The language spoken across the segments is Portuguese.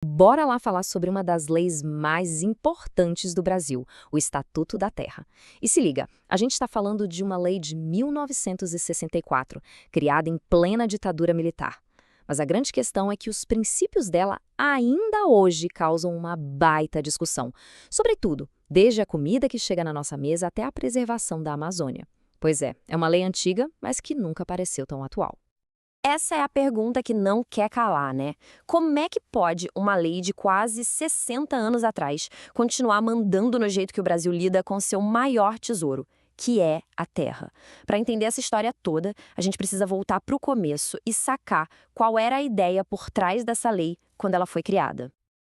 Bora lá falar sobre uma das leis mais importantes do Brasil, o Estatuto da Terra. E se liga, a gente está falando de uma lei de 1964, criada em plena ditadura militar. Mas a grande questão é que os princípios dela ainda hoje causam uma baita discussão. Sobretudo, desde a comida que chega na nossa mesa até a preservação da Amazônia. Pois é uma lei antiga, mas que nunca pareceu tão atual. Essa é a pergunta que não quer calar, né? Como é que pode uma lei de quase 60 anos atrás continuar mandando no jeito que o Brasil lida com seu maior tesouro, que é a terra? Para entender essa história toda, a gente precisa voltar para o começo e sacar qual era a ideia por trás dessa lei quando ela foi criada.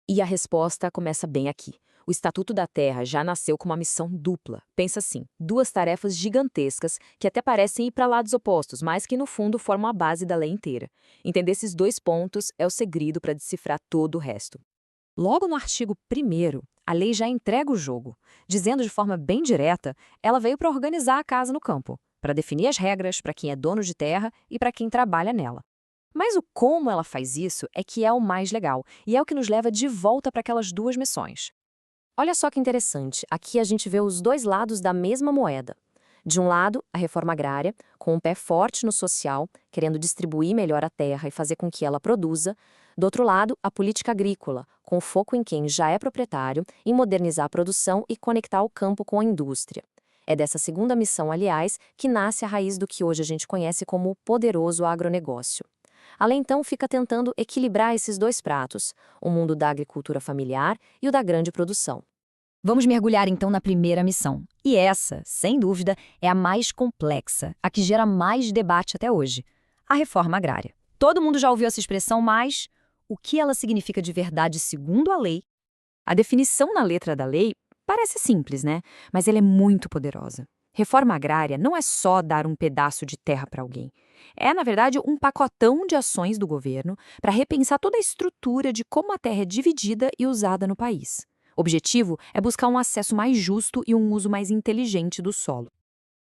E a resposta começa bem aqui. O Estatuto da Terra já nasceu com uma missão dupla. Pensa assim, duas tarefas gigantescas que até parecem ir para lados opostos, mas que no fundo formam a base da lei inteira. Entender esses dois pontos é o segredo para decifrar todo o resto. Logo no artigo 1º, a lei já entrega o jogo. Dizendo de forma bem direta, ela veio para organizar a casa no campo, para definir as regras para quem é dono de terra e para quem trabalha nela. Mas o como ela faz isso é que é o mais legal, e é o que nos leva de volta para aquelas duas missões. Olha só que interessante, aqui a gente vê os dois lados da mesma moeda. De um lado, a reforma agrária, com um pé forte no social, querendo distribuir melhor a terra e fazer com que ela produza. Do outro lado, a política agrícola, com foco em quem já é proprietário, em modernizar a produção e conectar o campo com a indústria. É dessa segunda missão, aliás, que nasce a raiz do que hoje a gente conhece como o poderoso agronegócio. A lei, então, fica tentando equilibrar esses dois pratos, o mundo da agricultura familiar e o da grande produção. Vamos mergulhar então na primeira missão. E essa, sem dúvida, é a mais complexa, a que gera mais debate até hoje: a reforma agrária. Todo mundo já ouviu essa expressão, mas o que ela significa de verdade segundo a lei? A definição na letra da lei parece simples, né? Mas ela é muito poderosa. Reforma agrária não é só dar um pedaço de terra para alguém. É, na verdade, um pacotão de ações do governo para repensar toda a estrutura de como a terra é dividida e usada no país. O objetivo é buscar um acesso mais justo e um uso mais inteligente do solo.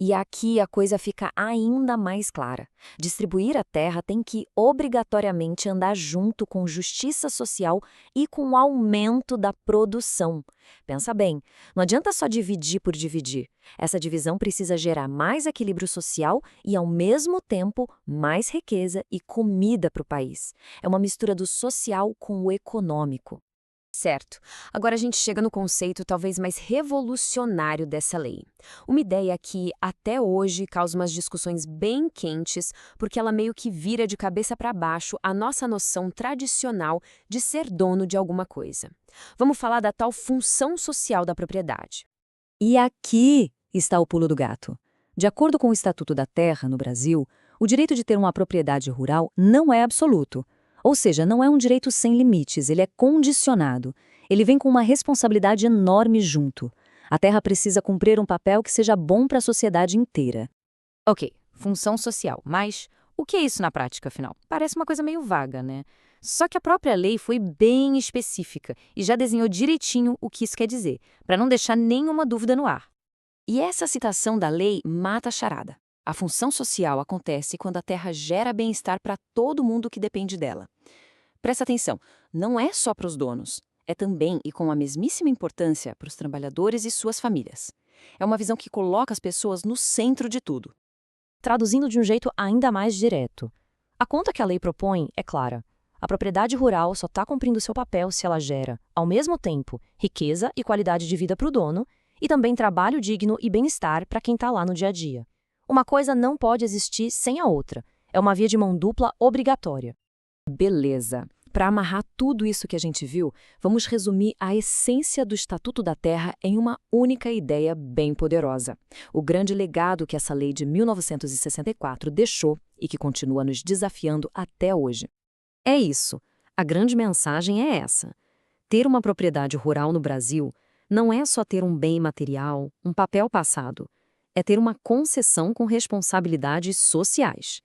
E aqui a coisa fica ainda mais clara. Distribuir a terra tem que obrigatoriamente andar junto com justiça social e com o aumento da produção. Pensa bem, não adianta só dividir por dividir. Essa divisão precisa gerar mais equilíbrio social e, ao mesmo tempo, mais riqueza e comida para o país. É uma mistura do social com o econômico. Certo. Agora a gente chega no conceito talvez mais revolucionário dessa lei. Uma ideia que, até hoje, causa umas discussões bem quentes, porque ela meio que vira de cabeça para baixo a nossa noção tradicional de ser dono de alguma coisa. Vamos falar da tal função social da propriedade. E aqui está o pulo do gato. De acordo com o Estatuto da Terra no Brasil, o direito de ter uma propriedade rural não é absoluto. Ou seja, não é um direito sem limites, ele é condicionado. Ele vem com uma responsabilidade enorme junto. A terra precisa cumprir um papel que seja bom para a sociedade inteira. Ok, função social, mas o que é isso na prática, afinal? Parece uma coisa meio vaga, né? Só que a própria lei foi bem específica e já desenhou direitinho o que isso quer dizer, para não deixar nenhuma dúvida no ar. E essa citação da lei mata a charada. A função social acontece quando a terra gera bem-estar para todo mundo que depende dela. Presta atenção, não é só para os donos, é também e com a mesmíssima importância para os trabalhadores e suas famílias. É uma visão que coloca as pessoas no centro de tudo. Traduzindo de um jeito ainda mais direto, a conta que a lei propõe é clara. A propriedade rural só está cumprindo seu papel se ela gera, ao mesmo tempo, riqueza e qualidade de vida para o dono e também trabalho digno e bem-estar para quem está lá no dia a dia. Uma coisa não pode existir sem a outra. É uma via de mão dupla obrigatória. Beleza. Para amarrar tudo isso que a gente viu, vamos resumir a essência do Estatuto da Terra em uma única ideia bem poderosa. O grande legado que essa lei de 1964 deixou e que continua nos desafiando até hoje. É isso. A grande mensagem é essa. Ter uma propriedade rural no Brasil não é só ter um bem material, um papel passado. É ter uma concessão com responsabilidades sociais.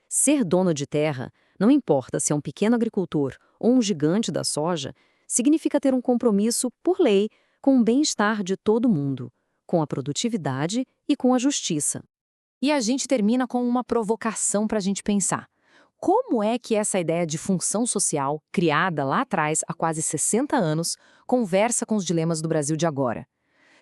Ser dono de terra, não importa se é um pequeno agricultor ou um gigante da soja, significa ter um compromisso, por lei, com o bem-estar de todo mundo, com a produtividade e com a justiça. E a gente termina com uma provocação para a gente pensar. Como é que essa ideia de função social, criada lá atrás, há quase 60 anos, conversa com os dilemas do Brasil de agora?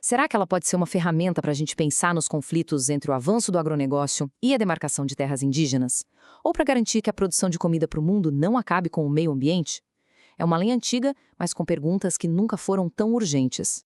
Será que ela pode ser uma ferramenta para a gente pensar nos conflitos entre o avanço do agronegócio e a demarcação de terras indígenas? Ou para garantir que a produção de comida para o mundo não acabe com o meio ambiente? É uma linha antiga, mas com perguntas que nunca foram tão urgentes.